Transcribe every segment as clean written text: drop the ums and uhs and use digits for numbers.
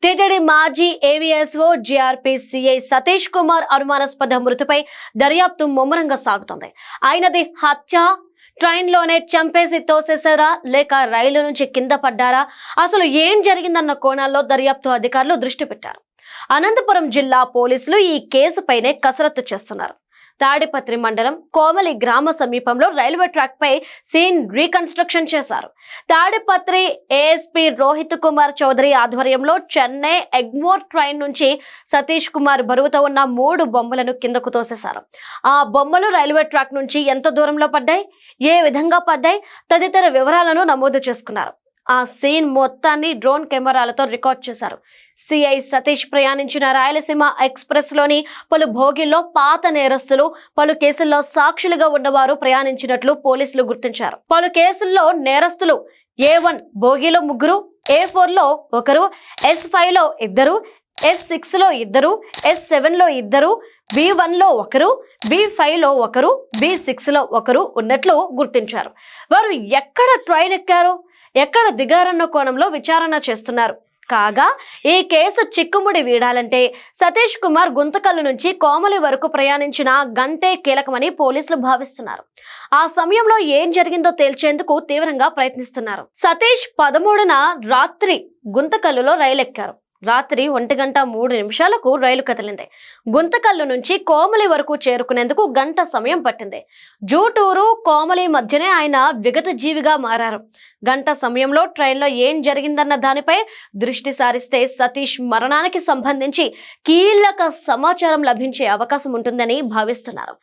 TTD మాజీ AVSO GRP CI Satish Kumar అనుమానాస్పద మృతిపై దర్యాప్తు ముమ్మరంగా సాగుతోంది. ఆయనది హత్య, ట్రైన్లోనే చంపేసి తోసేశారా లేక రైలు నుంచి కింద పడ్డారా, అసలు ఏం జరిగిందన్న కోణాల్లో దర్యాప్తు అధికారులు దృష్టి పెట్టారు. అనంతపురం జిల్లా పోలీసులు ఈ కేసుపైనే కసరత్తు చేస్తున్నారు. తాడిపత్రి మండలం కోమలి గ్రామ సమీపంలో రైల్వే ట్రాక్ పై సీన్ రీకన్స్ట్రక్షన్ చేశారు. తాడిపత్రి ఏఎస్పీ రోహిత్ కుమార్ చౌదరి ఆధ్వర్యంలో చెన్నై ఎగ్మోర్ ట్రైన్ నుంచి సతీష్ కుమార్ బరువుతో ఉన్న 3 బొమ్మలను కిందకు తోసేశారు. ఆ బొమ్మలు రైల్వే ట్రాక్ నుంచి ఎంత దూరంలో పడ్డాయి, ఏ విధంగా పడ్డాయి తదితర వివరాలను నమోదు చేసుకున్నారు. ఆ సీన్ మొత్తాన్ని డ్రోన్ కెమెరాలతో రికార్డ్ చేశారు. సిఐ సతీష్ ప్రయాణించిన రాయలసీమ ఎక్స్ప్రెస్ లోని పలు భోగిల్లో పాత నేరస్తులు, పలు కేసుల్లో సాక్షులుగా ఉన్నవారు ప్రయాణించినట్లు పోలీసులు గుర్తించారు. పలు కేసుల్లో నేరస్తులు A1 భోగిలో 3, A4 లో 1, S5 లో 2, S6 లో 2, S7 లో 2, B1 లో 1, B5 లో 1, B6 లో 1 ఉన్నట్లు గుర్తించారు. వారు ఎక్కడ ట్రైన్ ఎక్కారు, ఎక్కడ దిగారన్న కోణంలో విచారణ చేస్తున్నారు. కాగా ఈ కేసు చిక్కుముడి వీడాలంటే సతీష్ కుమార్ గుంతకల్లు నుంచి కోమలి వరకు ప్రయాణించిన గంటే కీలకమని పోలీసులు భావిస్తున్నారు. ఆ సమయంలో ఏం జరిగిందో తేల్చేందుకు తీవ్రంగా ప్రయత్నిస్తున్నారు. సతీష్ 13న రాత్రి గుంతకల్లులో రైలు ఎక్కారు. రాత్రి 1:03 రైలు కదిలింది. గుంతకల్లు నుంచి కోమలి వరకు చేరుకునేందుకు గంట సమయం పట్టింది. జూటూరు కోమలి మధ్యనే ఆయన విగత జీవిగా మారారు. గంట సమయంలో ట్రైన్లో ఏం జరిగిందన్న దానిపై దృష్టి సారిస్తే సతీష్ మరణానికి సంబంధించి కీలక సమాచారం లభించే అవకాశం ఉంటుందని భావిస్తున్నారు.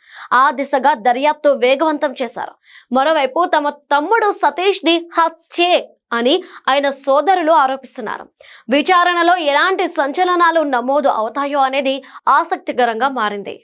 ఆ దిశగా దర్యాప్తు వేగవంతం చేశారు. మరోవైపు తమ తమ్ముడు సతీష్ ని హత్యే అని ఆయన సోదరులు ఆరోపిస్తున్నారు. విచారణలో ఎలాంటి సంచలనాలు నమోదు అవుతాయో అనేది ఆసక్తికరంగా మారింది.